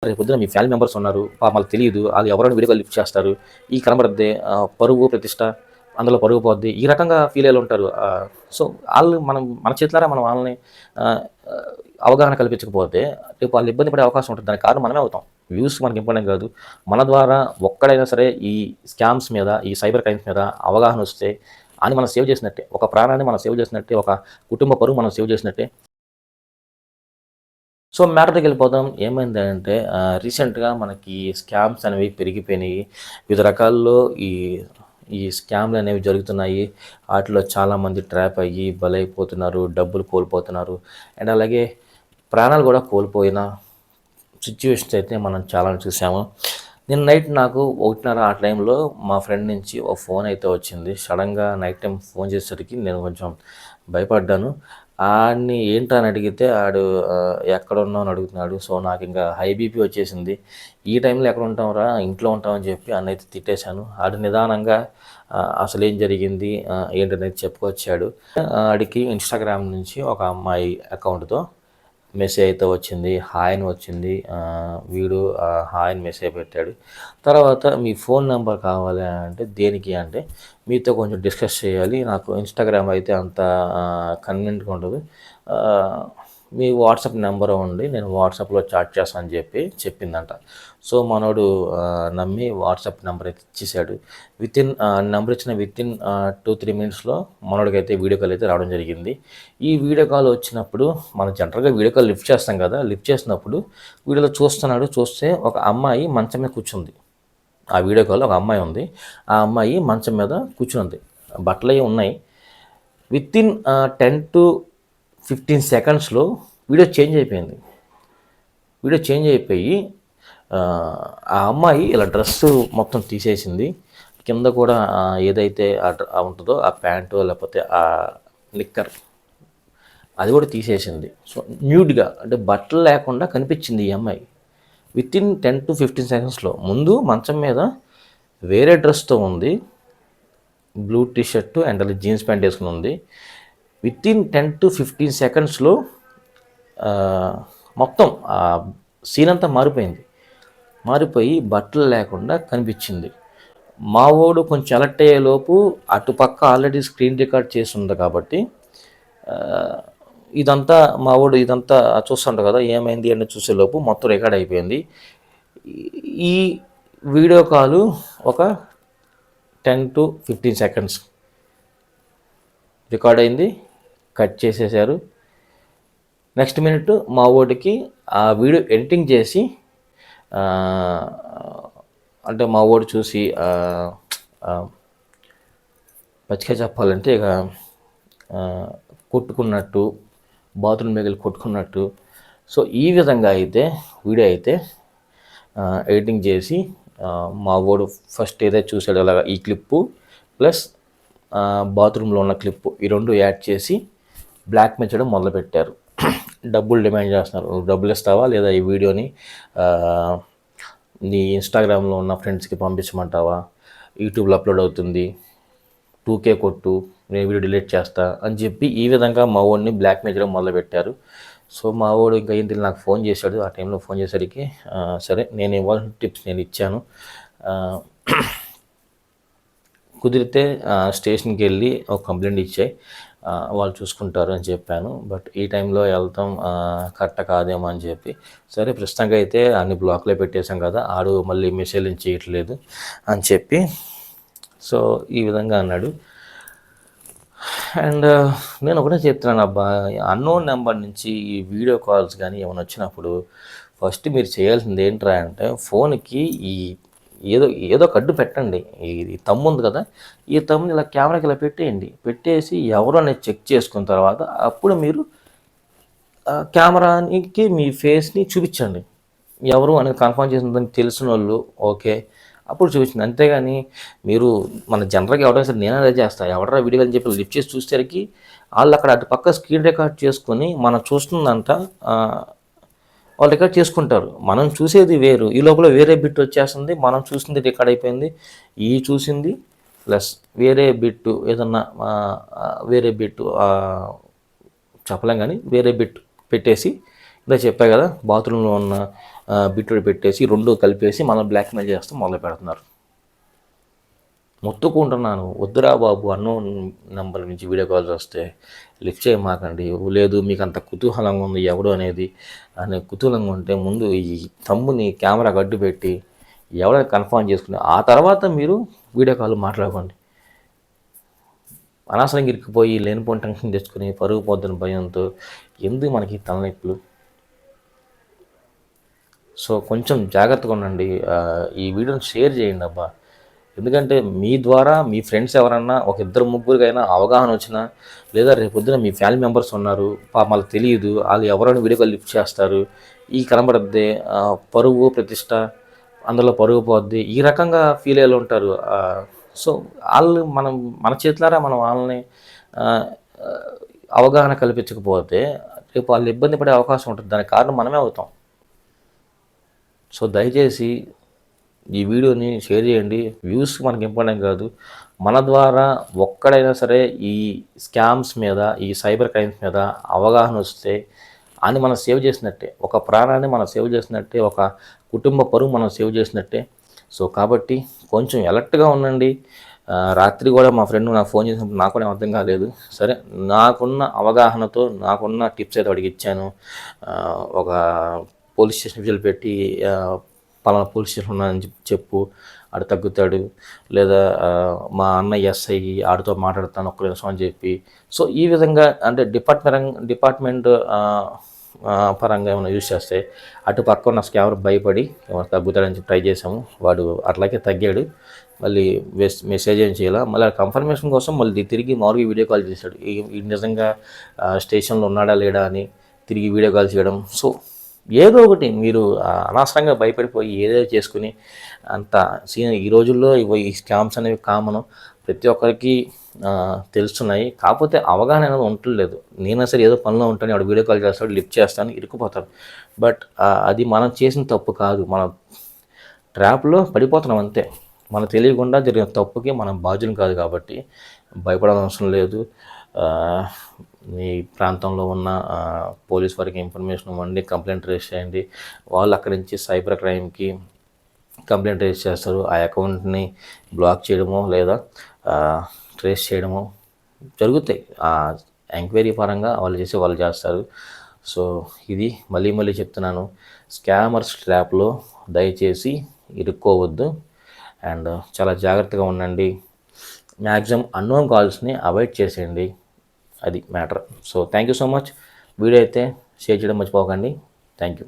రేపొద్దున మీ family members ఉన్నారు. వాళ్ళకి తెలీదు. ఆళ్ళు ఎవరైనా వీడియో కాల్ లిఫ్ట్ చేస్తారు. ఈ కనబడద్ది పరువు, ప్రతిష్ట అందులో పరుగు పోద్ది. ఈ రకంగా ఫీల్ అయ్యేళ్ళు ఉంటారు. సో, ఆళ్ళు మన చేతులారా మనం వాళ్ళని ఆహ్, అవగాహన కల్పించకపోతే రేపు వాళ్ళు ఇబ్బంది పడే అవకాశం ఉంటుంది. దానికి కారణం మనమే అవుతాం. వ్యూస్ మనకి ఇంపార్టెంట్ కాదు. మన ద్వారా ఒక్కడైనా సరే ఈ స్కామ్స్ మీద, ఈ సైబర్ క్రైమ్స్ మీద అవగాహన వస్తే అని మనం సేవ్ చేసినట్టే. ఒక ప్రాణాన్ని మనం సేవ్ చేసినట్టే. ఒక కుటుంబ పరువు మనం సేవ్ చేసినట్టే. సో, మ్యాటర్ దగ్గరికెళ్ళిపోదాం. ఏమైందంటే రీసెంట్‌గా మనకి స్కామ్స్ అనేవి పెరిగిపోయినాయి. వివిధ రకాల్లో ఈ ఈ స్కామ్‌లనేవి జరుగుతున్నాయి. ఆటిలో చాలామంది ట్రాప్ అయ్యి బలైపోతున్నారు. డబ్బులు కోల్పోతున్నారు. అండ్ అలాగే ప్రాణాలు కూడా కోల్పోయిన సిట్యుయేషన్స్ అయితే మనం చాలా చూసాము. నిన్న నైట్ నాకు 1:30 ఆ టైంలో మా ఫ్రెండ్ నుంచి ఒక ఫోన్ అయితే వచ్చింది. సడన్‌గా నైట్ టైం ఫోన్ చేసేసరికి నేను కొంచెం భయపడ్డాను. ఆడిని ఏంటా అని అడిగితే ఆడు ఎక్కడున్నావు అని అడుగుతున్నాడు. సో, నాకింకా హై బీపీ వచ్చేసింది. ఈ టైంలో ఎక్కడ ఉంటావురా ఇంట్లో ఉంటామని చెప్పి ఆడినైతే తిట్టేశాను. ఆడు నిదానంగా అసలేం జరిగింది ఏంటనేది చెప్పుకొచ్చాడు. ఆడికి ఇన్‌స్టాగ్రామ్ నుంచి ఒక అమ్మాయి అకౌంట్‌తో మెసేజ్ అయితే వచ్చింది. హాయ్ అని వచ్చింది. వీడు హాయ్ అని మెసేజ్ పెట్టాడు. తర్వాత మీ ఫోన్ నెంబర్ కావాలి అంటే దేనికి అంటే మీతో కొంచెం డిస్కస్ చేయాలి. నాకు ఇన్‌స్టాగ్రామ్ అయితే అంత కన్వీనియంట్‌గా ఉండదు. మీ వాట్సాప్ నెంబర్ ఇవ్వండి. నేను వాట్సాప్‌లో చాట్ చేస్తా అని చెప్పిందంట. సో, మనోడు నమ్మి వాట్సాప్ నెంబర్ అయితే ఇచ్చేసాడు. నెంబర్ ఇచ్చిన వితిన్ 2-3 మినిట్స్‌లో మనోడికైతే వీడియో కాల్ అయితే రావడం జరిగింది. ఈ వీడియో కాల్ వచ్చినప్పుడు మనం జనరల్‌గా వీడియో కాల్ లిఫ్ట్ చేస్తాం కదా! లిఫ్ట్ చేసినప్పుడు వీడియోలో చూస్తున్నాడు. చూస్తే ఒక అమ్మాయి మంచం మీద కూర్చుంది. ఆ వీడియో కాల్‌లో ఒక అమ్మాయి ఉంది. ఆ అమ్మాయి మంచం మీద కూర్చునుంది. బట్టలయి ఉన్నాయి. వితిన్ 10-15 సెకండ్స్‌లో వీడియో చేంజ్ అయిపోయింది. వీడియో చేంజ్ అయిపోయి ఆ అమ్మాయి ఇలా డ్రెస్సు మొత్తం తీసేసింది. కింద కూడా ఏదైతే ఉంటుందో ఆ ప్యాంటు లేకపోతే ఆ నిక్కర్ అది కూడా తీసేసింది. సో, న్యూడ్‌గా అంటే బట్టలు లేకుండా కనిపించింది ఈ అమ్మాయి. వితిన్ 10-15 సెకండ్స్‌లో. ముందు మంచం మీద వేరే డ్రెస్‌తో ఉంది. బ్లూ టీ షర్టు అండ్ అలాగే జీన్స్ ప్యాంట్ వేసుకొని ఉంది. వితిన్ 10-15 సెకండ్స్‌లో మొత్తం సీన్ అంతా మారిపోయింది. మారిపోయి బట్టలు లేకుండా కనిపించింది. మా వోడు కొంచెం అలర్ట్ అయ్యేలోపు అటుపక్క ఆల్రెడీ స్క్రీన్ రికార్డ్ చేసి ఉంది కాబట్టి ఇదంతా మా వోడు ఇదంతా చూస్తుంటాడు కదా ఏమైంది అని చూసేలోపు మొత్తం రికార్డ్ అయిపోయింది. ఈ వీడియో కాలు ఒక 10-15 సెకండ్స్ రికార్డ్ అయింది. కట్ చేసేసారు. నెక్స్ట్ మినిట్ మా వోడికి ఆ వీడియో ఎడిటింగ్ చేసి అంటే మా వోడు చూసి పచ్చిగా చెప్పాలంటే ఇక కొట్టుకున్నట్టు బాత్రూమ్ మిగిలి కొట్టుకున్నట్టు. సో, ఈ విధంగా అయితే వీడియో అయితే ఎడిటింగ్ చేసి మా వోడు ఫస్ట్ ఏదైతే చూసాడో అలాగా ఈ క్లిప్పు ప్లస్ బాత్రూంలో ఉన్న క్లిప్పు ఈ 2 యాడ్ చేసి బ్లాక్‌మెయిల్ చేయడం మొదలుపెట్టారు. డబ్బులు డిమాండ్ చేస్తున్నారు. నువ్వు డబ్బులు ఇస్తావా లేదా ఈ వీడియోని నీ ఇన్‌స్టాగ్రామ్‌లో ఉన్న ఫ్రెండ్స్‌కి పంపించమంటావా? యూట్యూబ్‌లో అప్లోడ్ అవుతుంది. 2K కొట్టు నేను వీడియో డిలీట్ చేస్తా అని చెప్పి ఈ విధంగా మా వోడిని బ్లాక్‌మెయిల్ చేయడం మొదలుపెట్టారు. సో, మా వోడు ఇంకా ఏం తెలియదు నాకు ఫోన్ చేశాడు. ఆ టైంలో ఫోన్ చేసేసరికి సరే నేను ఇవ్వాల్సిన టిప్స్ నేను ఇచ్చాను. కుదిరితే స్టేషన్‌కి వెళ్ళి ఒక కంప్లైంట్ ఇచ్చేయి. వాళ్ళు చూసుకుంటారు అని చెప్పాను. బట్ ఈ టైంలో వెళ్తాం కరెక్ట్ కాదేమో అని చెప్పి సరే ప్రస్తుతంగా అయితే అన్ని బ్లాక్‌లో పెట్టేశాం కదా! ఆడు మళ్ళీ మెసేజ్‌లు ఏం చేయట్లేదు అని చెప్పి సో, ఈ విధంగా అన్నాడు. అండ్ నేను ఒకటే చెప్తున్నాను అబ్బా! అన్నోన్ నెంబర్ నుంచి ఈ వీడియో కాల్స్ కానీ ఏమైనా వచ్చినప్పుడు ఫస్ట్ మీరు చేయాల్సింది ఏంట్రా అంటే ఫోన్‌కి ఏదో ఒక అడ్డు పెట్టండి. ఈ థంబ్ ఉంది కదా! ఈ థంబ్‌ని ఇలా కెమెరాకి ఇలా పెట్టేయండి. పెట్టేసి ఎవరు అనేది చెక్ చేసుకున్న తర్వాత అప్పుడు మీరు కెమెరాకి మీ ఫేస్‌ని చూపించండి. ఎవరు అనేది కన్ఫర్మ్ చేసిందని తెలిసినోళ్ళు ఓకే. అప్పుడు చూపించింది. అంతేగాని మీరు మన జనరల్‌గా ఎవరైనా సరే నేను అదే చేస్తా. ఎవడ్రా వీడియో అని చెప్పి లిఫ్ట్ చేసి చూసేసరికి ఆళ్ళు అక్కడ అటు పక్క స్క్రీన్ రికార్డ్ చేసుకొని మనం చూస్తుందంట వాళ్ళు రికార్డ్ చేసుకుంటారు. మనం చూసేది వేరు. ఈ లోపల వేరే బిట్ వచ్చేస్తుంది. మనం చూసింది రికార్డ్ అయిపోయింది. చూసింది ప్లస్ వేరే బిట్ ఏదన్నా వేరే బిట్ చెప్పలేం కానీ వేరే బిట్ పెట్టేసి ఇదే చెప్పా కదా, బాత్రూంలో ఉన్న బిట్రోడ్ పెట్టేసి 2 కలిపేసి మనం బ్లాక్మెయిల్ చేస్తూ మొదలు పెడుతున్నారు. మొత్తుకుంటున్నాను, వద్దురా బాబు, అన్నోన్ నెంబర్ నుంచి వీడియో కాల్స్ వస్తే లిఫ్ట్ చేయమాకండి. లేదు మీకు అంత కుతూహలంగా ఉంది ఎవడు అనేది అనే కుతూహలంగా ఉంటే ముందు ఈ తమ్ముని కెమెరా అడ్డు పెట్టి ఎవడో కన్ఫర్మ్ చేసుకుని ఆ తర్వాత మీరు వీడియో కాల్ మాట్లాడుకోండి. అనవసరంగా ఇరికిపోయి లేనిపోని టెన్షన్ తెచ్చుకుని పరుగు పోతున్న భయంతో ఎందుకు మనకి తలనొప్పులు. సో కొంచెం జాగ్రత్తగా ఉండండి. ఈ వీడియోని షేర్ చేయండి అబ్బా. ఎందుకంటే మీ ద్వారా మీ ఫ్రెండ్స్ ఎవరన్నా ఒక 2-3కైనా అవగాహన వచ్చినా, లేదా రేపొద్దున మీ ఫ్యామిలీ మెంబర్స్ ఉన్నారు, వాళ్ళకి తెలియదు, వాళ్ళు ఎవరైనా వీడియో కాల్ లిఫ్ట్ చేస్తారు, ఈ కనబడద్ది పరువు ప్రతిష్ట అందులో పరుగు పోద్ది, ఈ రకంగా ఫీల్ అయ్యి ఉంటారు. సో వాళ్ళు మన చేతులారా మనం వాళ్ళని అవగాహన కల్పించకపోతే రేపు వాళ్ళు ఇబ్బంది పడే అవకాశం ఉంటుంది. దానికి కారణం మనమే అవుతాం. సో దయచేసి ఈ వీడియోని షేర్ చేయండి. వ్యూస్ మనకి ఇంపార్టెంట్ కాదు, మన ద్వారా ఒక్కడైనా సరే ఈ స్కామ్స్ మీద, ఈ సైబర్ క్రైమ్స్ మీద అవగాహన వస్తే అని మనం సేవ్ చేసినట్టే, ఒక ప్రాణాన్ని మనం సేవ్ చేసినట్టే, ఒక కుటుంబ పరువు మనం సేవ్ చేసినట్టే. సో కాబట్టి కొంచెం అలర్ట్గా ఉండండి. రాత్రి కూడా మా ఫ్రెండ్ నాకు ఫోన్ చేసినప్పుడు నాకు కూడా అర్థం కాలేదు. సరే, నాకున్న అవగాహనతో నాకున్న టిప్స్ అయితే వాడికి ఇచ్చాను. ఒక పోలీస్ స్టేషన్ విజిల్ పెట్టి పలానా పోలీస్ స్టేషన్ ఉన్నానని చెప్పు, ఆడు తగ్గుతాడు, లేదా మా అన్న ఎస్ఐ ఆడితో మాట్లాడతాను ఒక్క నిమిషం అని చెప్పి. సో ఈ విధంగా అంటే డిపార్ట్మెంట్ పరంగా ఏమైనా యూజ్ చేస్తే అటు పక్క ఉన్న స్కామర్ భయపడి ఏమైనా తగ్గుతాడని చెప్పి ట్రై చేసాము. వాడు అట్లాగే తగ్గాడు. మళ్ళీ మెసేజ్ ఏం చేయాల, మళ్ళీ కన్ఫర్మేషన్ కోసం మళ్ళీ తిరిగి మామూలుగా వీడియో కాల్ చేశాడు. ఈ నిజంగా స్టేషన్లో ఉన్నాడా లేడా అని తిరిగి వీడియో కాల్ చేయడం. సో ఏదో ఒకటి మీరు అనవసరంగా భయపడిపోయి ఏదేదో చేసుకుని అంత ఈ రోజుల్లో ఈ స్కామ్స్ అనేవి కామను, ప్రతి ఒక్కరికి తెలుస్తున్నాయి. కాకపోతే అవగాహన అనేది ఉండలేదు. నేనా సరే ఏదో పనిలో ఉంటాను, వాడు వీడియో కాల్ చేస్తాడు, లిఫ్ట్ చేస్తాను, ఇరుక్కుపోతాను. బట్ అది మనం చేసిన తప్పు కాదు, మనం ట్రాప్లో పడిపోతున్నాం అంతే. మనకు తెలియకుండా జరిగిన తప్పుకి మనం బాధ్యులు కాదు. కాబట్టి భయపడాల్సిన అవసరం లేదు. మీ ప్రాంతంలో ఉన్న పోలీస్ వారికి ఇన్ఫర్మేషన్ ఇవ్వండి, కంప్లైంట్ రేజ్ చేయండి. వాళ్ళు అక్కడి నుంచి సైబర్ క్రైమ్కి కంప్లైంట్ రేజ్ చేస్తారు. ఆ అకౌంట్ని బ్లాక్ చేయడమో లేదా ట్రేస్ చేయడమో జరుగుతాయి. ఎంక్వైరీ పరంగా వాళ్ళు చేస్తారు. సో ఇది మళ్ళీ చెప్తున్నాను, స్కామర్స్ ట్రాప్లో దయచేసి ఇరుక్కోవద్దు అండ్ చాలా జాగ్రత్తగా ఉండండి. మ్యాక్సిమం అన్నోన్ కాల్స్ని అవాయిడ్ చేసేయండి. అది matter. So thank you so much. Video అయితే షేర్ చేయడం మర్చిపోకండి. Thank you.